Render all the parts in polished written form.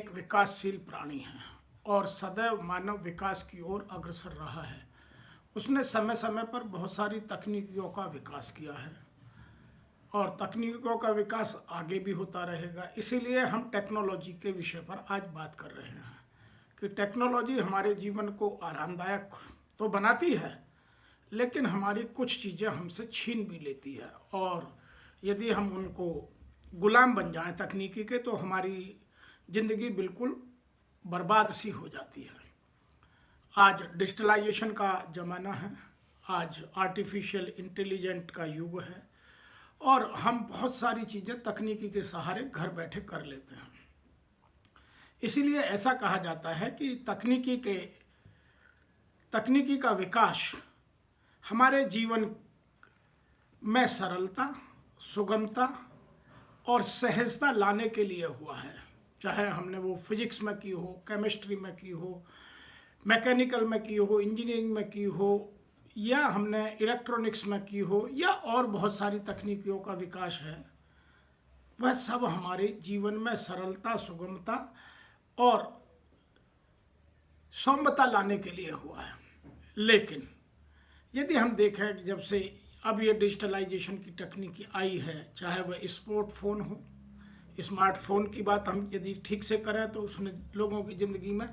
एक विकासशील प्राणी है और सदैव मानव विकास की ओर अग्रसर रहा है। उसने समय समय पर बहुत सारी तकनीकियों का विकास किया है और तकनीकों का विकास आगे भी होता रहेगा। इसीलिए हम टेक्नोलॉजी के विषय पर आज बात कर रहे हैं कि टेक्नोलॉजी हमारे जीवन को आरामदायक तो बनाती है, लेकिन हमारी कुछ चीज़ें हमसे छीन भी लेती है और यदि हम उनको गुलाम बन जाएं तकनीकी के, तो हमारी ज़िंदगी बिल्कुल बर्बाद सी हो जाती है। आज डिजिटलाइजेशन का ज़माना है, आज आर्टिफिशियल इंटेलिजेंट का युग है और हम बहुत सारी चीज़ें तकनीकी के सहारे घर बैठे कर लेते हैं। इसीलिए ऐसा कहा जाता है कि तकनीकी का विकास हमारे जीवन में सरलता, सुगमता और सहजता लाने के लिए हुआ है। चाहे हमने वो फिजिक्स में की हो, केमिस्ट्री में की हो, मैकेनिकल में की हो, इंजीनियरिंग में की हो, या हमने इलेक्ट्रॉनिक्स में की हो, या और बहुत सारी तकनीकियों का विकास है। वह सब हमारे जीवन में सरलता, सुगमता और सौम्यता लाने के लिए हुआ है। लेकिन यदि हम देखें कि जब से अब ये डिजिटलाइजेशन की तकनीकी आई है, चाहे वह स्मार्टफोन हो, स्मार्टफोन की बात हम यदि ठीक से करें तो उसने लोगों की ज़िंदगी में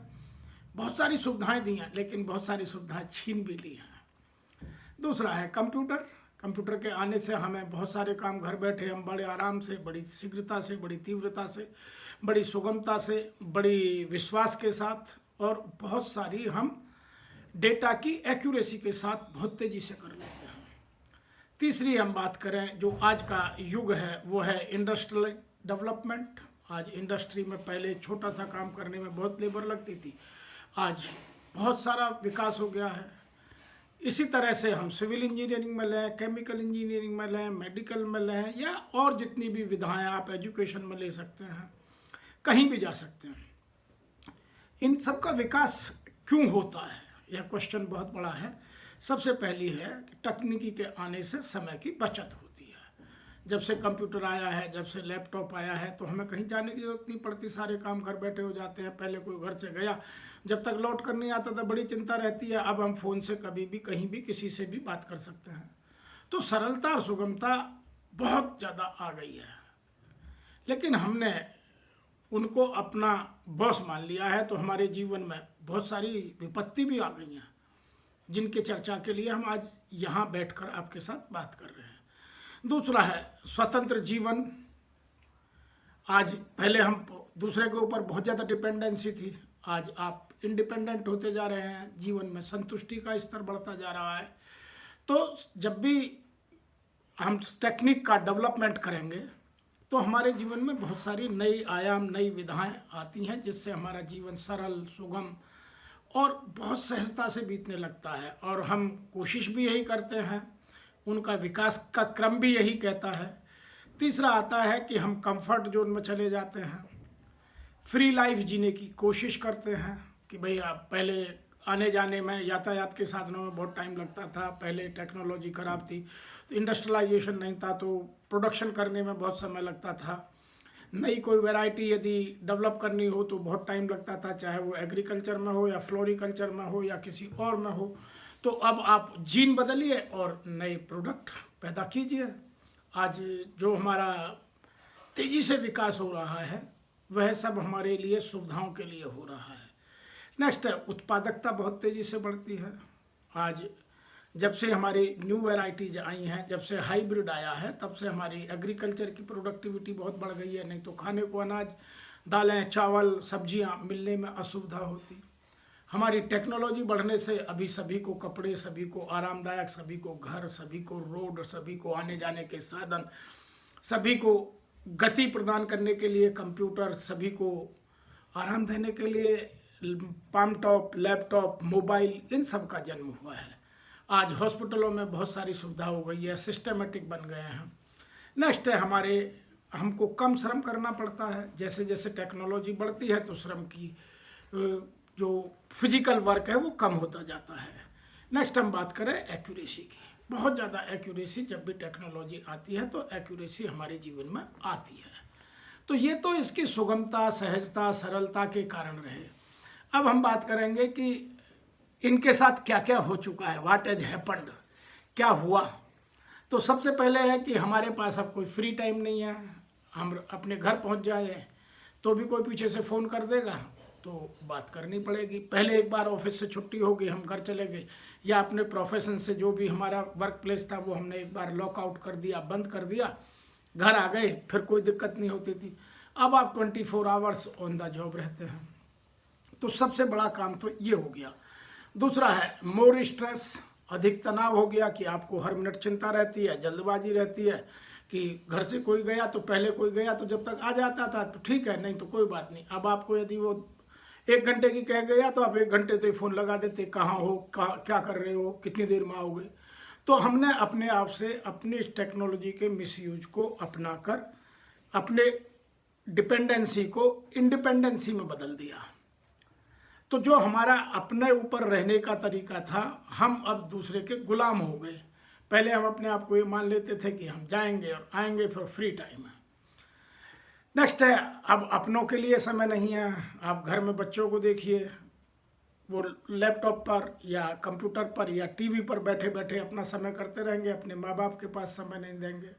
बहुत सारी सुविधाएं दी हैं, लेकिन बहुत सारी सुविधाएं छीन भी ली हैं। दूसरा है कंप्यूटर। कंप्यूटर के आने से हमें बहुत सारे काम घर बैठे हम बड़े आराम से, बड़ी शीघ्रता से, बड़ी तीव्रता से, बड़ी सुगमता से, बड़ी विश्वास के साथ और बहुत सारी हम डेटा की एक्यूरेसी के साथ बहुत तेज़ी से कर लेते हैं। तीसरी हम बात करें, जो आज का युग है वो है इंडस्ट्रियल डेवलपमेंट। आज इंडस्ट्री में पहले छोटा सा काम करने में बहुत लेबर लगती थी, आज बहुत सारा विकास हो गया है। इसी तरह से हम सिविल इंजीनियरिंग में लें, केमिकल इंजीनियरिंग में लें, मेडिकल में लें, या और जितनी भी विधाएं आप एजुकेशन में ले सकते हैं, कहीं भी जा सकते हैं। इन सब का विकास क्यों होता है, यह क्वेश्चन बहुत बड़ा है। सबसे पहली है कि तकनीकी के आने से समय की बचत होती है। जब से कंप्यूटर आया है, जब से लैपटॉप आया है, तो हमें कहीं जाने की जरूरत नहीं पड़ती, सारे काम घर बैठे हो जाते हैं। पहले कोई घर से गया, जब तक लौट कर नहीं आता था बड़ी चिंता रहती है। अब हम फ़ोन से कभी भी कहीं भी किसी से भी बात कर सकते हैं। तो सरलता और सुगमता बहुत ज़्यादा आ गई है, लेकिन हमने उनको अपना बॉस मान लिया है, तो हमारे जीवन में बहुत सारी विपत्ति भी आ गई हैं, जिनके चर्चा के लिए हम आज यहाँ बैठकर आपके साथ बात कर रहे हैं। दूसरा है स्वतंत्र जीवन। आज पहले हम दूसरे के ऊपर बहुत ज़्यादा डिपेंडेंसी थी, आज आप इंडिपेंडेंट होते जा रहे हैं, जीवन में संतुष्टि का स्तर बढ़ता जा रहा है। तो जब भी हम टेक्निक का डेवलपमेंट करेंगे तो हमारे जीवन में बहुत सारी नई आयाम, नई विधाएं आती हैं, जिससे हमारा जीवन सरल, सुगम और बहुत सहजता से बीतने लगता है। और हम कोशिश भी यही करते हैं, उनका विकास का क्रम भी यही कहता है। तीसरा आता है कि हम कंफर्ट जोन में चले जाते हैं, फ्री लाइफ जीने की कोशिश करते हैं कि भाई आप पहले आने जाने में, यातायात के साधनों में बहुत टाइम लगता था, पहले टेक्नोलॉजी ख़राब थी, तो इंडस्ट्रियलाइजेशन नहीं था, तो प्रोडक्शन करने में बहुत समय लगता था। नई कोई वैरायटी यदि डेवलप करनी हो तो बहुत टाइम लगता था, चाहे वो एग्रीकल्चर में हो या फ्लोरिकल्चर में हो या किसी और में हो। तो अब आप जीन बदलिए और नए प्रोडक्ट पैदा कीजिए। आज जो हमारा तेज़ी से विकास हो रहा है वह सब हमारे लिए सुविधाओं के लिए हो रहा है। नेक्स्ट है उत्पादकता बहुत तेज़ी से बढ़ती है। आज जब से हमारी न्यू वैरायटीज आई हैं, जब से हाइब्रिड आया है, तब से हमारी एग्रीकल्चर की प्रोडक्टिविटी बहुत बढ़ गई है। नहीं तो खाने को अनाज, दालें, चावल, सब्जियां मिलने में असुविधा होती। हमारी टेक्नोलॉजी बढ़ने से अभी सभी को कपड़े, सभी को आरामदायक, सभी को घर, सभी को रोड, सभी को आने जाने के साधन, सभी को गति प्रदान करने के लिए कंप्यूटर, सभी को आराम देने के लिए पाम टॉप, लैपटॉप, मोबाइल, इन सब का जन्म हुआ है। आज हॉस्पिटलों में बहुत सारी सुविधा हो गई है, सिस्टमेटिक बन गए हैं। नेक्स्ट है हमको कम श्रम करना पड़ता है। जैसे जैसे टेक्नोलॉजी बढ़ती है तो श्रम की जो फिजिकल वर्क है वो कम होता जाता है। नेक्स्ट हम बात करें एक्यूरेसी की। बहुत ज़्यादा एक्यूरेसी, जब भी टेक्नोलॉजी आती है तो एक्यूरेसी हमारे जीवन में आती है। तो ये तो इसकी सुगमता, सहजता, सरलता के कारण रहे। अब हम बात करेंगे कि इनके साथ क्या क्या हो चुका है, व्हाट हैज हैपेंड, क्या हुआ। तो सबसे पहले है कि हमारे पास अब कोई फ्री टाइम नहीं है। हम अपने घर पहुंच जाए तो भी कोई पीछे से फ़ोन कर देगा तो बात करनी पड़ेगी। पहले एक बार ऑफिस से छुट्टी हो गई, हम घर चले गए, या अपने प्रोफेशन से जो भी हमारा वर्क प्लेस था वो हमने एक बार लॉकआउट कर दिया, बंद कर दिया, घर आ गए, फिर कोई दिक्कत नहीं होती थी। अब आप 24 आवर्स ऑन द जॉब रहते हैं। तो सबसे बड़ा काम तो ये हो गया। दूसरा है मोर स्ट्रेस, अधिक तनाव हो गया कि आपको हर मिनट चिंता रहती है, जल्दबाजी रहती है कि घर से कोई गया तो पहले कोई गया तो जब तक आ जाता था तो ठीक है, नहीं तो कोई बात नहीं। अब आपको यदि वो 1 घंटे की कह गया तो आप 1 घंटे तो ही फ़ोन लगा देते, कहाँ हो, क्या कर रहे हो, कितनी देर में आओगे। तो हमने अपने आप से अपनी टेक्नोलॉजी के मिसयूज को अपनाकर अपने डिपेंडेंसी को इंडिपेंडेंसी में बदल दिया। तो जो हमारा अपने ऊपर रहने का तरीका था, हम अब दूसरे के गुलाम हो गए। पहले हम अपने आप को ये मान लेते थे कि हम जाएंगे और आएंगे, फिर फ्री टाइम है। नेक्स्ट है, अब अपनों के लिए समय नहीं है। आप घर में बच्चों को देखिए, वो लैपटॉप पर या कंप्यूटर पर या टीवी पर बैठे बैठे अपना समय करते रहेंगे, अपने माँ बाप के पास समय नहीं देंगे।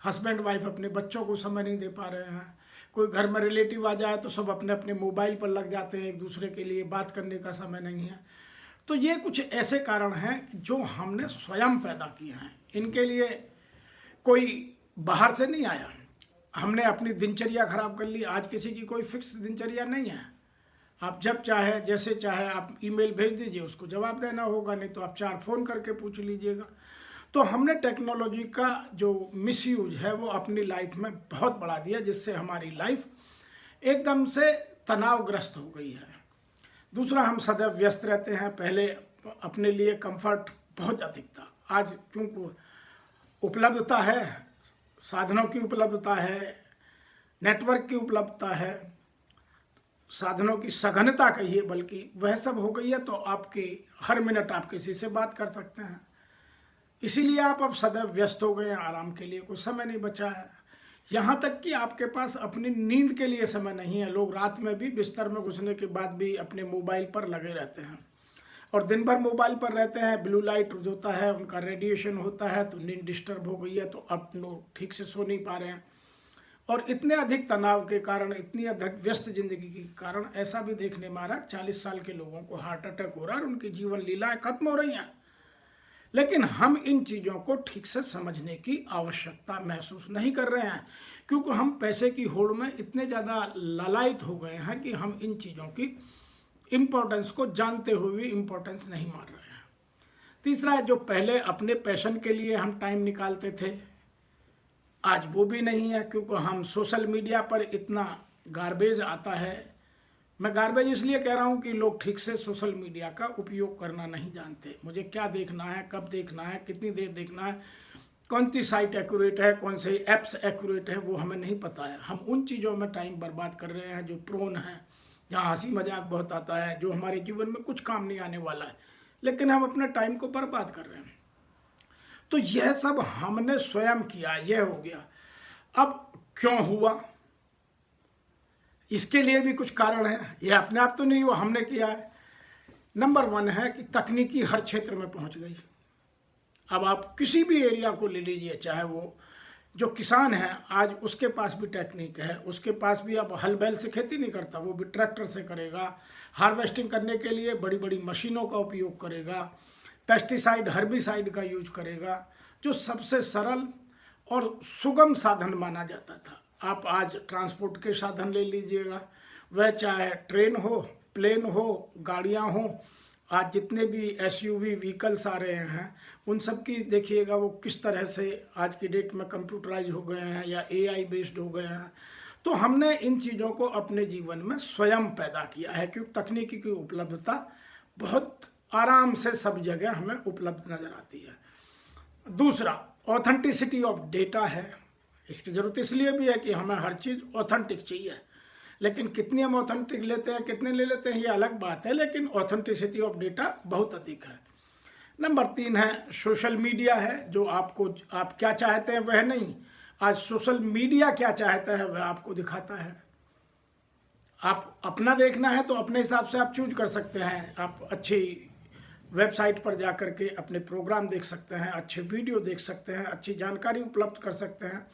हस्बैंड वाइफ अपने बच्चों को समय नहीं दे पा रहे हैं। कोई घर में रिलेटिव आ जाए तो सब अपने अपने मोबाइल पर लग जाते हैं, एक दूसरे के लिए बात करने का समय नहीं है। तो ये कुछ ऐसे कारण हैं जो हमने स्वयं पैदा किए हैं। इनके लिए कोई बाहर से नहीं आया, हमने अपनी दिनचर्या खराब कर ली। आज किसी की कोई फिक्स दिनचर्या नहीं है। आप जब चाहे जैसे चाहे आप ईमेल भेज दीजिए, उसको जवाब देना होगा, नहीं तो आप 4 फ़ोन करके पूछ लीजिएगा। तो हमने टेक्नोलॉजी का जो मिसयूज है वो अपनी लाइफ में बहुत बढ़ा दिया, जिससे हमारी लाइफ एकदम से तनावग्रस्त हो गई है। दूसरा, हम सदैव व्यस्त रहते हैं। पहले अपने लिए कंफर्ट बहुत अधिक था, आज क्योंकि उपलब्धता है, साधनों की उपलब्धता है, नेटवर्क की उपलब्धता है, साधनों की सघनता कहिए, बल्कि वह सब हो गई है। तो आपकी हर मिनट आप किसी से बात कर सकते हैं। इसीलिए आप अब सदैव व्यस्त हो गए हैं, आराम के लिए कोई समय नहीं बचा है। यहाँ तक कि आपके पास अपनी नींद के लिए समय नहीं है। लोग रात में भी बिस्तर में घुसने के बाद भी अपने मोबाइल पर लगे रहते हैं और दिन भर मोबाइल पर रहते हैं। ब्लू लाइट होता है, उनका रेडिएशन होता है, तो नींद डिस्टर्ब हो गई है, तो अब लोग ठीक से सो नहीं पा रहे हैं। और इतने अधिक तनाव के कारण, इतनी अधिक व्यस्त जिंदगी के कारण ऐसा भी देखने में आ रहा है 40 साल के लोगों को हार्ट अटैक हो रहा है और उनकी जीवन लीलाएं खत्म हो रही हैं। लेकिन हम इन चीज़ों को ठीक से समझने की आवश्यकता महसूस नहीं कर रहे हैं, क्योंकि हम पैसे की होड़ में इतने ज़्यादा लालायित हो गए हैं कि हम इन चीज़ों की इम्पोर्टेंस को जानते हुए भी इम्पोर्टेंस नहीं मान रहे हैं। तीसरा है, जो पहले अपने पैशन के लिए हम टाइम निकालते थे, आज वो भी नहीं है, क्योंकि हम सोशल मीडिया पर इतना गार्बेज आता है। मैं गार्बेज इसलिए कह रहा हूँ कि लोग ठीक से सोशल मीडिया का उपयोग करना नहीं जानते। मुझे क्या देखना है, कब देखना है, कितनी देर देखना है, कौन सी साइट एक्यूरेट है, कौन से ऐप्स एक्यूरेट है, वो हमें नहीं पता है। हम उन चीज़ों में टाइम बर्बाद कर रहे हैं जो प्रोन हैं, जहाँ हंसी मजाक बहुत आता है, जो हमारे जीवन में कुछ काम नहीं आने वाला है, लेकिन हम अपने टाइम को बर्बाद कर रहे हैं। तो यह सब हमने स्वयं किया, यह हो गया। अब क्यों हुआ, इसके लिए भी कुछ कारण है, यह अपने आप तो नहीं हुआ, हमने किया है। नंबर 1 है कि तकनीकी हर क्षेत्र में पहुंच गई। अब आप किसी भी एरिया को ले लीजिए, चाहे वो जो किसान है, आज उसके पास भी टेक्निक है, उसके पास भी अब हल बैल से खेती नहीं करता, वो भी ट्रैक्टर से करेगा। हार्वेस्टिंग करने के लिए बड़ी बड़ी मशीनों का उपयोग करेगा, पेस्टिसाइड, हर्बिसाइड का यूज करेगा, जो सबसे सरल और सुगम साधन माना जाता था। आप आज ट्रांसपोर्ट के साधन ले लीजिएगा, वह चाहे ट्रेन हो, प्लेन हो, गाड़ियां हो, आज जितने भी एसयूवी व्हीकल्स आ रहे हैं उन सब की देखिएगा वो किस तरह से आज की डेट में कंप्यूटराइज हो गए हैं या एआई बेस्ड हो गए हैं। तो हमने इन चीज़ों को अपने जीवन में स्वयं पैदा किया है, क्योंकि तकनीकी की उपलब्धता बहुत आराम से सब जगह हमें उपलब्ध नज़र आती है। दूसरा, ऑथेंटिसिटी ऑफ डेटा है। इसकी ज़रूरत इसलिए भी है कि हमें हर चीज़ ऑथेंटिक चाहिए, लेकिन कितनी हम ऑथेंटिक लेते हैं, कितने ले लेते हैं, ये अलग बात है, लेकिन ऑथेंटिसिटी ऑफ डेटा बहुत अधिक है। नंबर 3 है सोशल मीडिया है, जो आप क्या चाहते हैं वह नहीं, आज सोशल मीडिया क्या चाहता है वह आपको दिखाता है। आप अपना देखना है तो अपने हिसाब से आप चूज कर सकते हैं। आप अच्छी वेबसाइट पर जा कर के अपने प्रोग्राम देख सकते हैं, अच्छे वीडियो देख सकते हैं, अच्छी जानकारी उपलब्ध कर सकते हैं।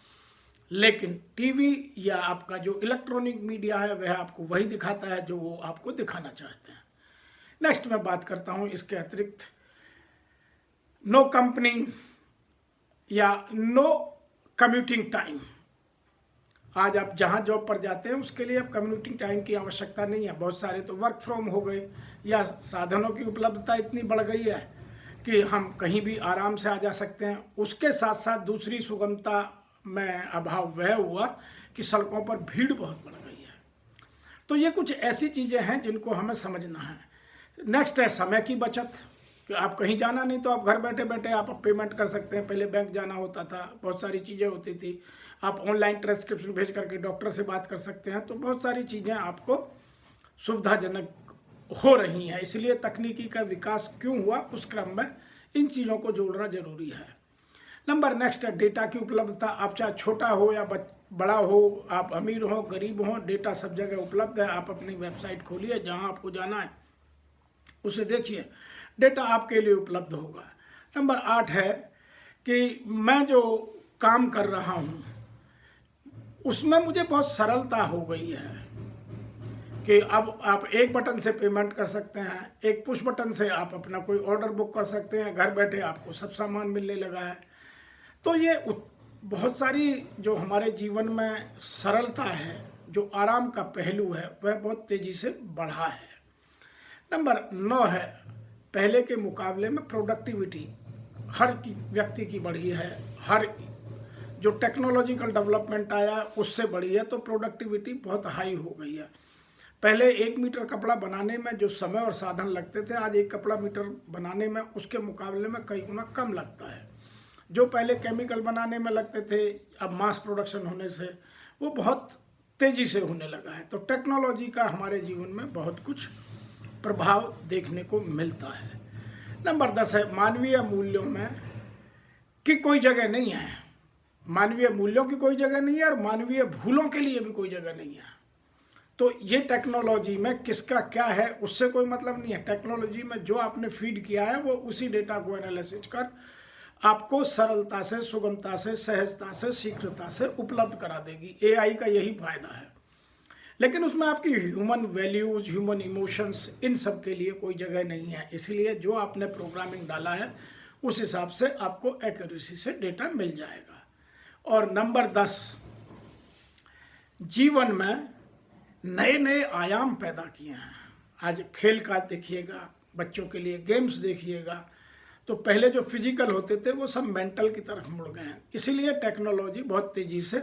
लेकिन टीवी या आपका जो इलेक्ट्रॉनिक मीडिया है वह आपको वही दिखाता है जो वो आपको दिखाना चाहते हैं। नेक्स्ट मैं बात करता हूँ इसके अतिरिक्त नो कंपनी या नो कम्यूटिंग टाइम। आज आप जहाँ जॉब पर जाते हैं उसके लिए अब कम्यूटिंग टाइम की आवश्यकता नहीं है। बहुत सारे तो वर्क फ्रॉम हो गए या साधनों की उपलब्धता इतनी बढ़ गई है कि हम कहीं भी आराम से आ जा सकते हैं। उसके साथ साथ दूसरी सुगमता में अभाव वह हुआ कि सड़कों पर भीड़ बहुत बढ़ गई है। तो ये कुछ ऐसी चीज़ें हैं जिनको हमें समझना है। नेक्स्ट है समय की बचत, कि आप कहीं जाना नहीं तो आप घर बैठे बैठे आप पेमेंट कर सकते हैं। पहले बैंक जाना होता था, बहुत सारी चीज़ें होती थी। आप ऑनलाइन प्रेस्क्रिप्शन भेज करके डॉक्टर से बात कर सकते हैं। तो बहुत सारी चीज़ें आपको सुविधाजनक हो रही हैं। इसलिए तकनीकी का विकास क्यों हुआ, उस क्रम में इन चीज़ों को जोड़ना जरूरी है। नंबर नेक्स्ट है डेटा की उपलब्धता। आप चाहे छोटा हो या बड़ा हो, आप अमीर हो गरीब हो, डेटा सब जगह उपलब्ध है। आप अपनी वेबसाइट खोलिए, जहाँ आपको जाना है उसे देखिए, डेटा आपके लिए उपलब्ध होगा। नंबर 8 है कि मैं जो काम कर रहा हूँ उसमें मुझे बहुत सरलता हो गई है कि अब आप एक बटन से पेमेंट कर सकते हैं, एक पुश बटन से आप अपना कोई ऑर्डर बुक कर सकते हैं, घर बैठे आपको सब सामान मिलने लगा है। तो ये बहुत सारी जो हमारे जीवन में सरलता है, जो आराम का पहलू है, वह बहुत तेज़ी से बढ़ा है। नंबर 9 है पहले के मुकाबले में प्रोडक्टिविटी हर व्यक्ति की बढ़ी है। हर जो टेक्नोलॉजिकल डेवलपमेंट आया उससे बढ़ी है, तो प्रोडक्टिविटी बहुत हाई हो गई है। पहले 1 मीटर कपड़ा बनाने में जो समय और साधन लगते थे, आज 1 कपड़ा मीटर बनाने में उसके मुकाबले में कई गुना कम लगता है। जो पहले केमिकल बनाने में लगते थे, अब मास प्रोडक्शन होने से वो बहुत तेज़ी से होने लगा है। तो टेक्नोलॉजी का हमारे जीवन में बहुत कुछ प्रभाव देखने को मिलता है। नंबर 10 है मानवीय मूल्यों में की कोई जगह नहीं है। मानवीय मूल्यों की कोई जगह नहीं है और मानवीय भूलों के लिए भी कोई जगह नहीं है। तो ये टेक्नोलॉजी में किसका क्या है उससे कोई मतलब नहीं है। टेक्नोलॉजी में जो आपने फीड किया है वो उसी डेटा को एनालिसिस कर आपको सरलता से, सुगमता से, सहजता से, शीघ्रता से उपलब्ध करा देगी। एआई का यही फायदा है। लेकिन उसमें आपकी ह्यूमन वैल्यूज, ह्यूमन इमोशंस, इन सब के लिए कोई जगह नहीं है। इसलिए जो आपने प्रोग्रामिंग डाला है उस हिसाब से आपको एक्यूरेसी से डेटा मिल जाएगा। और नंबर 10, जीवन में नए नए आयाम पैदा किए हैं। आज खेल का देखिएगा, बच्चों के लिए गेम्स देखिएगा, तो पहले जो फिजिकल होते थे वो सब मेंटल की तरफ मुड़ गए हैं। इसीलिए टेक्नोलॉजी बहुत तेज़ी से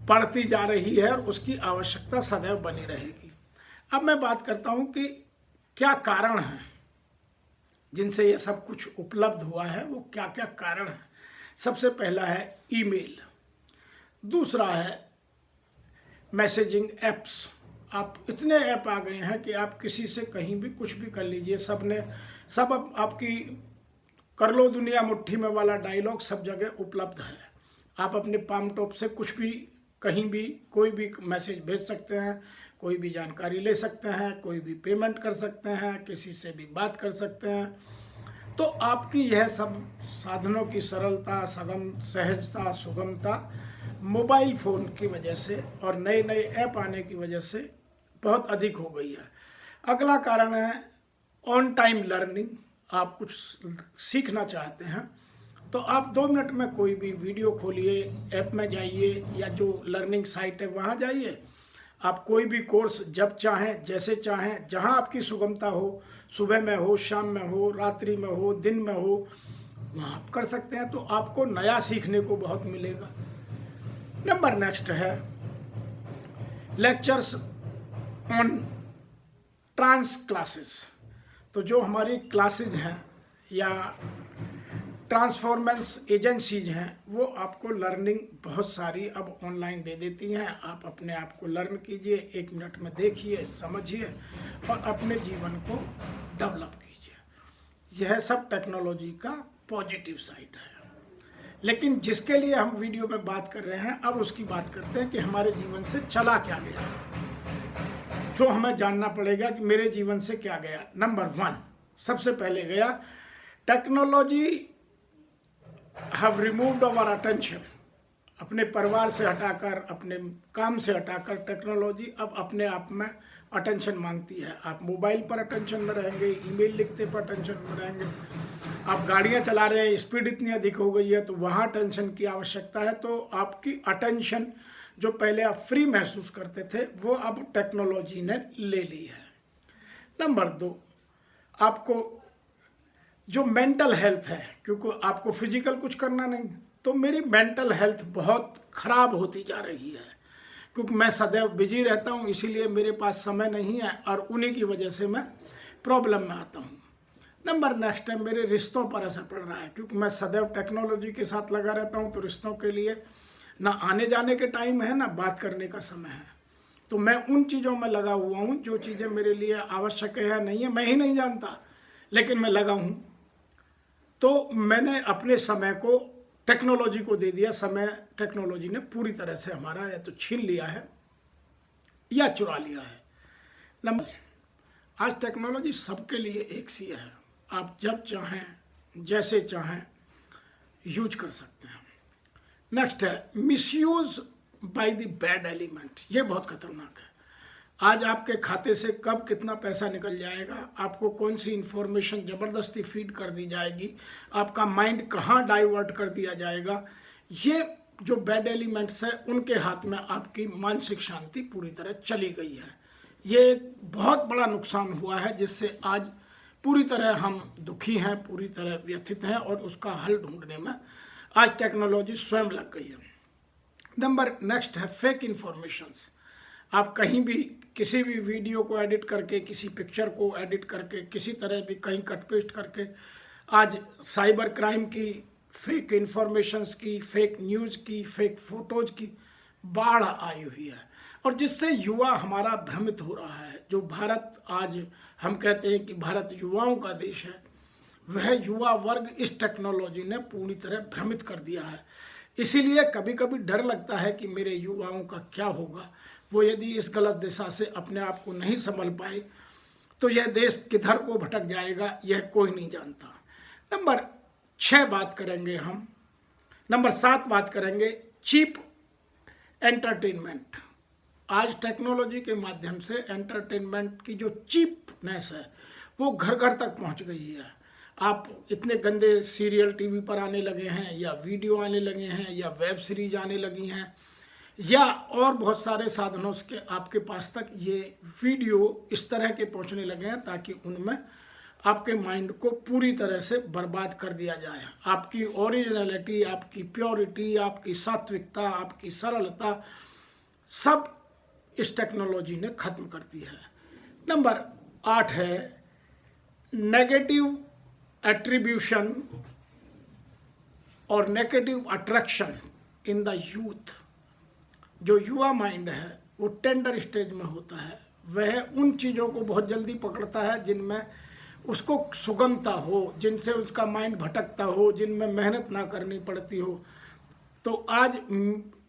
बढ़ती जा रही है और उसकी आवश्यकता सदैव बनी रहेगी। अब मैं बात करता हूँ कि क्या कारण हैं जिनसे ये सब कुछ उपलब्ध हुआ है, वो क्या क्या कारण हैं। सबसे पहला है ईमेल, दूसरा है मैसेजिंग एप्स। आप इतने ऐप आ गए हैं कि आप किसी से कहीं भी कुछ भी कर लीजिए। सब अब आपकी कर लो दुनिया मुट्ठी में वाला डायलॉग सब जगह उपलब्ध है। आप अपने पाम टॉप से कुछ भी, कहीं भी, कोई भी मैसेज भेज सकते हैं, कोई भी जानकारी ले सकते हैं, कोई भी पेमेंट कर सकते हैं, किसी से भी बात कर सकते हैं। तो आपकी यह सब साधनों की सरलता, सहजता, सुगमता मोबाइल फ़ोन की वजह से और नए नए ऐप आने की वजह से बहुत अधिक हो गई है। अगला कारण है ऑन टाइम लर्निंग। आप कुछ सीखना चाहते हैं तो आप 2 मिनट में कोई भी वीडियो खोलिए, ऐप में जाइए या जो लर्निंग साइट है वहाँ जाइए। आप कोई भी कोर्स जब चाहें, जैसे चाहें, जहाँ आपकी सुगमता हो, सुबह में हो, शाम में हो, रात्रि में हो, दिन में हो, वहाँ आप कर सकते हैं। तो आपको नया सीखने को बहुत मिलेगा। नंबर नेक्स्ट है लेक्चर्स ऑन ट्रांस क्लासेस। तो जो हमारी क्लासेज हैं या ट्रांसफॉर्मेंस एजेंसीज हैं, वो आपको लर्निंग बहुत सारी अब ऑनलाइन दे देती हैं। आप अपने आप को लर्न कीजिए, 1 मिनट में देखिए, समझिए और अपने जीवन को डेवलप कीजिए। यह सब टेक्नोलॉजी का पॉजिटिव साइड है। लेकिन जिसके लिए हम वीडियो में बात कर रहे हैं, अब उसकी बात करते हैं कि हमारे जीवन से चला क्या गया, जो हमें जानना पड़ेगा कि मेरे जीवन से क्या गया। नंबर 1 सबसे पहले गया, technology have removed our attention. अपने परिवार से हटाकर, अपने काम से हटाकर टेक्नोलॉजी अब अपने आप में अटेंशन मांगती है। आप मोबाइल पर अटेंशन में रहेंगे, ईमेल लिखते पर अटेंशन में रहेंगे, आप गाड़ियां चला रहे हैं, स्पीड इतनी अधिक हो गई है तो वहाँ अटेंशन की आवश्यकता है। तो आपकी अटेंशन जो पहले आप फ्री महसूस करते थे वो अब टेक्नोलॉजी ने ले ली है। नंबर 2, आपको जो मेंटल हेल्थ है, क्योंकि आपको फिजिकल कुछ करना नहीं, तो मेरी मेंटल हेल्थ बहुत ख़राब होती जा रही है, क्योंकि मैं सदैव बिजी रहता हूँ, इसीलिए मेरे पास समय नहीं है और उन्हीं की वजह से मैं प्रॉब्लम में आता हूँ। नंबर नेक्स्ट है, मेरे रिश्तों पर असर पड़ रहा है, क्योंकि मैं सदैव टेक्नोलॉजी के साथ लगा रहता हूँ, तो रिश्तों के लिए ना आने जाने के टाइम है ना बात करने का समय है। तो मैं उन चीज़ों में लगा हुआ हूँ जो चीज़ें मेरे लिए आवश्यक है नहीं है, मैं ही नहीं जानता, लेकिन मैं लगा हूँ। तो मैंने अपने समय को टेक्नोलॉजी को दे दिया। समय टेक्नोलॉजी ने पूरी तरह से हमारा या तो छीन लिया है या चुरा लिया है। नंबर, आज टेक्नोलॉजी सबके लिए एक सी है, आप जब चाहें जैसे चाहें यूज कर सकते हैं। नेक्स्ट है misuse by the bad element. ये बहुत खतरनाक है। आज आपके खाते से कब कितना पैसा निकल जाएगा, आपको कौन सी इंफॉर्मेशन ज़बरदस्ती फीड कर दी जाएगी, आपका माइंड कहाँ डाइवर्ट कर दिया जाएगा, ये जो बैड एलिमेंट्स है उनके हाथ में आपकी मानसिक शांति पूरी तरह चली गई है। ये एक बहुत बड़ा नुकसान हुआ है जिससे आज पूरी तरह हम दुखी हैं, पूरी तरह व्यथित हैं और उसका हल ढूंढने में आज टेक्नोलॉजी स्वयं लग गई है। नंबर नेक्स्ट है फेक इन्फॉर्मेशंस। आप कहीं भी किसी भी वीडियो को एडिट करके, किसी पिक्चर को एडिट करके, किसी तरह भी कहीं कट पेस्ट करके आज साइबर क्राइम की, फेक इन्फॉर्मेशंस की, फेक न्यूज़ की, फेक फोटोज़ की बाढ़ आई हुई है और जिससे युवा हमारा भ्रमित हो रहा है। जो भारत आज हम कहते हैं कि भारत युवाओं का देश है, वह युवा वर्ग इस टेक्नोलॉजी ने पूरी तरह भ्रमित कर दिया है। इसीलिए कभी कभी डर लगता है कि मेरे युवाओं का क्या होगा, वो यदि इस गलत दिशा से अपने आप को नहीं संभल पाए तो यह देश किधर को भटक जाएगा यह कोई नहीं जानता। नंबर 6 बात करेंगे हम, नंबर 7 बात करेंगे चीप एंटरटेनमेंट। आज टेक्नोलॉजी के माध्यम से एंटरटेनमेंट की जो चीपनेस है वो घर घर तक पहुंच गई है। आप इतने गंदे सीरियल टीवी पर आने लगे हैं, या वीडियो आने लगे हैं, या वेब सीरीज आने लगी हैं, या और बहुत सारे साधनों के आपके पास तक ये वीडियो इस तरह के पहुंचने लगे हैं ताकि उनमें आपके माइंड को पूरी तरह से बर्बाद कर दिया जाए। आपकी ओरिजिनलिटी, आपकी प्योरिटी, आपकी सात्विकता, आपकी सरलता सब इस टेक्नोलॉजी ने ख़त्म कर दी है। नंबर 8 है नेगेटिव एट्रीब्यूशन और negative attraction in the youth. जो युवा माइंड है वो टेंडर स्टेज में होता है, वह उन चीज़ों को बहुत जल्दी पकड़ता है जिनमें उसको सुगमता हो, जिनसे उसका माइंड भटकता हो, जिनमें मेहनत ना करनी पड़ती हो। तो आज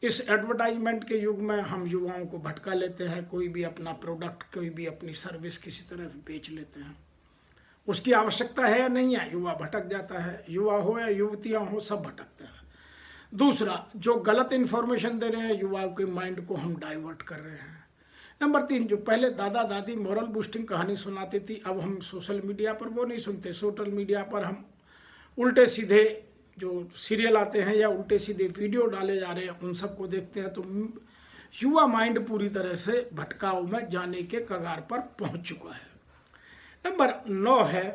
इस एडवर्टाइजमेंट के युग में हम युवाओं को भटका लेते हैं। कोई भी अपना प्रोडक्ट, कोई भी अपनी सर्विस किसी तरह बेच लेते हैं, उसकी आवश्यकता है या नहीं है, युवा भटक जाता है। युवा हो या युवतियाँ हो, सब भटकते हैं। दूसरा, जो गलत इन्फॉर्मेशन दे रहे हैं, युवाओं के माइंड को हम डाइवर्ट कर रहे हैं। नंबर 3, जो पहले दादा दादी मॉरल बूस्टिंग कहानी सुनाती थी, अब हम सोशल मीडिया पर वो नहीं सुनते। सोशल मीडिया पर हम उल्टे सीधे जो सीरियल आते हैं या उल्टे सीधे वीडियो डाले जा रहे हैं उन सबको देखते हैं। तो युवा माइंड पूरी तरह से भटकाव में जाने के कगार पर पहुंच चुका है। नंबर 9 है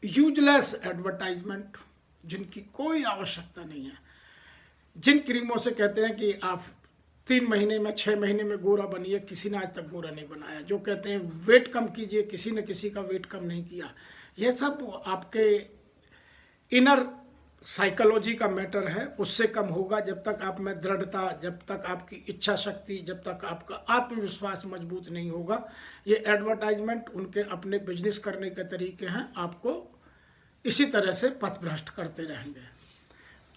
यूजलेस एडवर्टाइजमेंट, जिनकी कोई आवश्यकता नहीं है। जिन क्रीमों से कहते हैं कि आप 3 महीने में, 6 महीने में गोरा बनिए, किसी ने आज तक गोरा नहीं बनाया। जो कहते हैं वेट कम कीजिए, किसी ने किसी का वेट कम नहीं किया। यह सब आपके इनर साइकोलॉजी का मैटर है, उससे कम होगा जब तक आप में दृढ़ता, जब तक आपकी इच्छा शक्ति, जब तक आपका आत्मविश्वास मजबूत नहीं होगा। ये एडवर्टाइजमेंट उनके अपने बिजनेस करने के तरीके हैं, आपको इसी तरह से पथभ्रष्ट करते रहेंगे।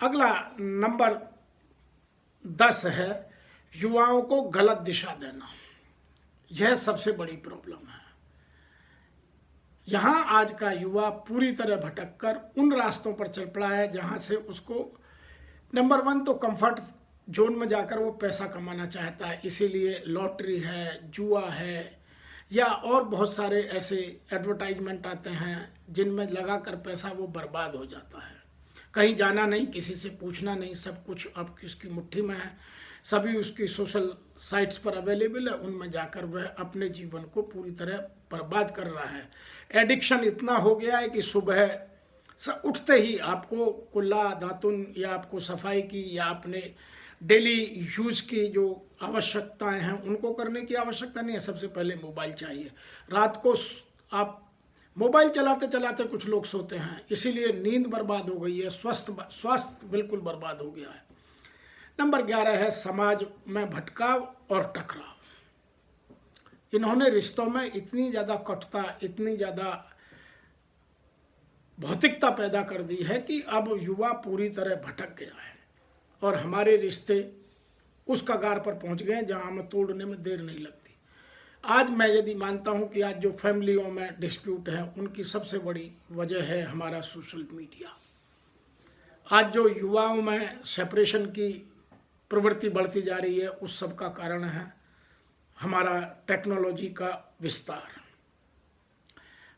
अगला नंबर 10 है युवाओं को गलत दिशा देना। यह सबसे बड़ी प्रॉब्लम है। यहाँ आज का युवा पूरी तरह भटक कर उन रास्तों पर चल पड़ा है जहाँ से उसको नंबर 1 तो कंफर्ट जोन में जाकर वो पैसा कमाना चाहता है, इसीलिए लॉटरी है, जुआ है, या और बहुत सारे ऐसे एडवर्टाइजमेंट आते हैं जिनमें लगाकर पैसा वो बर्बाद हो जाता है। कहीं जाना नहीं, किसी से पूछना नहीं, सब कुछ अब किसकी मुट्ठी में है, सभी उसकी सोशल साइट्स पर अवेलेबल है, उनमें जाकर वह अपने जीवन को पूरी तरह बर्बाद कर रहा है। एडिक्शन इतना हो गया है कि सुबह उठते ही आपको कुल्ला दातुन या आपको सफाई की या अपने डेली यूज़ की जो आवश्यकताएं हैं उनको करने की आवश्यकता नहीं है, सबसे पहले मोबाइल चाहिए। रात को आप मोबाइल चलाते चलाते कुछ लोग सोते हैं, इसीलिए नींद बर्बाद हो गई है, स्वास्थ्य बिल्कुल बर्बाद हो गया है। नंबर 11 है समाज में भटकाव और टकराव। इन्होंने रिश्तों में इतनी ज़्यादा कटुता, इतनी ज़्यादा भौतिकता पैदा कर दी है कि अब युवा पूरी तरह भटक गया है और हमारे रिश्ते उस कगार पर पहुंच गए हैं जहां हमें तोड़ने में देर नहीं लगती। आज मैं यदि मानता हूं कि आज जो फैमिलियों में डिस्प्यूट है उनकी सबसे बड़ी वजह है हमारा सोशल मीडिया। आज जो युवाओं में सेपरेशन की प्रवृत्ति बढ़ती जा रही है उस सब का कारण है हमारा टेक्नोलॉजी का विस्तार।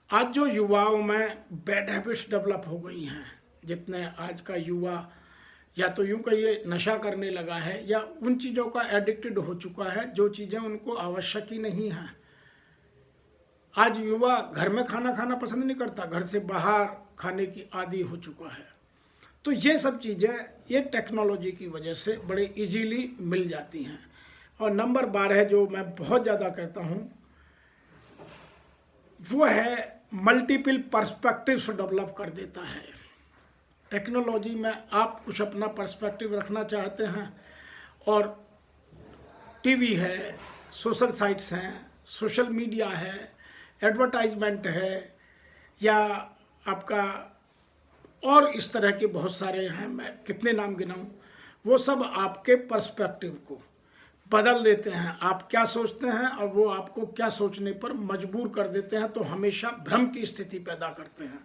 आज जो युवाओं में बैड हैबिट्स डेवलप हो गई हैं, जितने आज का युवा या तो यूं कहिए नशा करने लगा है या उन चीज़ों का एडिक्टेड हो चुका है जो चीज़ें उनको आवश्यक ही नहीं हैं। आज युवा घर में खाना खाना पसंद नहीं करता, घर से बाहर खाने की आदी हो चुका है। तो ये सब चीज़ें ये टेक्नोलॉजी की वजह से बड़े इजीली मिल जाती हैं। और नंबर 12 जो मैं बहुत ज़्यादा कहता हूँ वो है मल्टीपल पर्सपेक्टिव्स डेवलप कर देता है। टेक्नोलॉजी में आप कुछ अपना पर्सपेक्टिव रखना चाहते हैं और टीवी है, सोशल साइट्स हैं, सोशल मीडिया है, एडवर्टाइजमेंट है या आपका और इस तरह के बहुत सारे हैं, मैं कितने नाम गिनाऊं, वो सब आपके पर्सपेक्टिव को बदल देते हैं। आप क्या सोचते हैं और वो आपको क्या सोचने पर मजबूर कर देते हैं, तो हमेशा भ्रम की स्थिति पैदा करते हैं।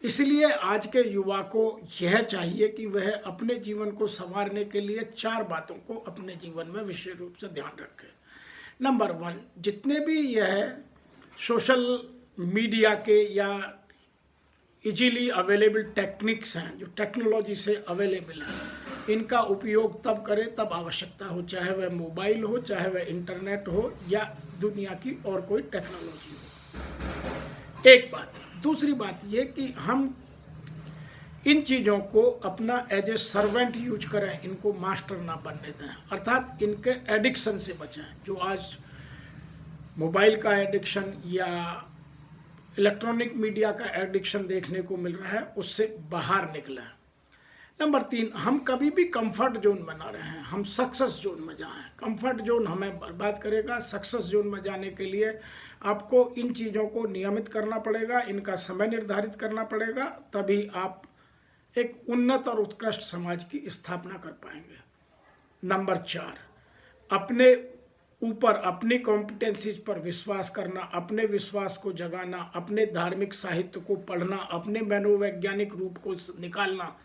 इसलिए आज के युवा को यह चाहिए कि वह अपने जीवन को संवारने के लिए 4 बातों को अपने जीवन में विशेष रूप से ध्यान रखें। नंबर 1, जितने भी यह सोशल मीडिया के या इजीली अवेलेबल टेक्निक्स हैं जो टेक्नोलॉजी से अवेलेबल हैं, इनका उपयोग तब करें तब आवश्यकता हो, चाहे वह मोबाइल हो, चाहे वह इंटरनेट हो या दुनिया की और कोई टेक्नोलॉजी हो। एक बात। दूसरी बात ये कि हम इन चीज़ों को अपना एज ए सर्वेंट यूज करें, इनको मास्टर ना बनने दें, अर्थात इनके एडिक्शन से बचें। जो आज मोबाइल का एडिक्शन या इलेक्ट्रॉनिक मीडिया का एडिक्शन देखने को मिल रहा है उससे बाहर निकलें। नंबर 3, हम कभी भी कंफर्ट जोन में ना रहें, हम सक्सेस जोन में जाएं। कंफर्ट जोन हमें बर्बाद करेगा। सक्सेस जोन में जाने के लिए आपको इन चीज़ों को नियमित करना पड़ेगा, इनका समय निर्धारित करना पड़ेगा, तभी आप एक उन्नत और उत्कृष्ट समाज की स्थापना कर पाएंगे। नंबर 4, अपने ऊपर, अपनी कॉम्पिटेंसीज पर विश्वास करना, अपने विश्वास को जगाना, अपने धार्मिक साहित्य को पढ़ना, अपने मनोवैज्ञानिक रूप को निकालना,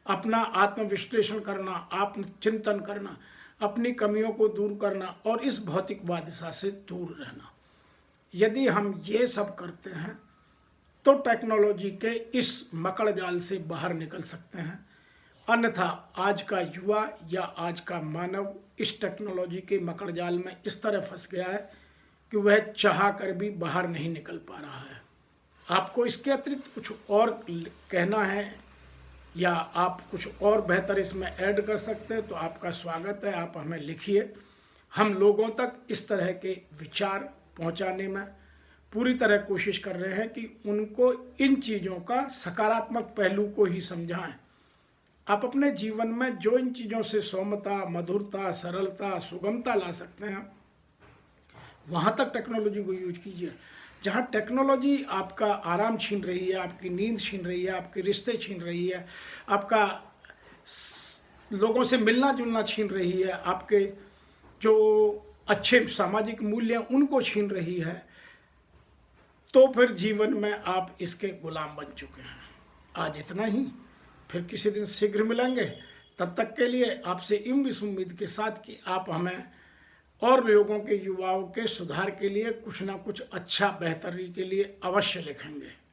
अपना आत्मविश्लेषण करना, आत्मचिंतन करना, अपनी कमियों को दूर करना और इस भौतिकवाद से दूर रहना। यदि हम ये सब करते हैं तो टेक्नोलॉजी के इस मकड़ जाल से बाहर निकल सकते हैं। अन्यथा आज का युवा या आज का मानव इस टेक्नोलॉजी के मकड़ जाल में इस तरह फंस गया है कि वह चाह कर भी बाहर नहीं निकल पा रहा है। आपको इसके अतिरिक्त कुछ और कहना है या आप कुछ और बेहतर इसमें ऐड कर सकते हैं तो आपका स्वागत है, आप हमें लिखिए। हम लोगों तक इस तरह के विचार पहुंचाने में पूरी तरह कोशिश कर रहे हैं कि उनको इन चीज़ों का सकारात्मक पहलू को ही समझाएं। आप अपने जीवन में जो इन चीज़ों से सौम्यता, मधुरता, सरलता, सुगमता ला सकते हैं वहाँ तक टेक्नोलॉजी को यूज कीजिए। जहाँ टेक्नोलॉजी आपका आराम छीन रही है, आपकी नींद छीन रही है, आपके रिश्ते छीन रही है, आपका लोगों से मिलना जुलना छीन रही है, आपके जो अच्छे सामाजिक मूल्य उनको छीन रही है, तो फिर जीवन में आप इसके गुलाम बन चुके हैं। आज इतना ही, फिर किसी दिन शीघ्र मिलेंगे। तब तक के लिए आपसे इस उम्मीद के साथ कि आप हमें और लोगों के, युवाओं के सुधार के लिए कुछ ना कुछ अच्छा बेहतरी के लिए अवश्य लिखेंगे।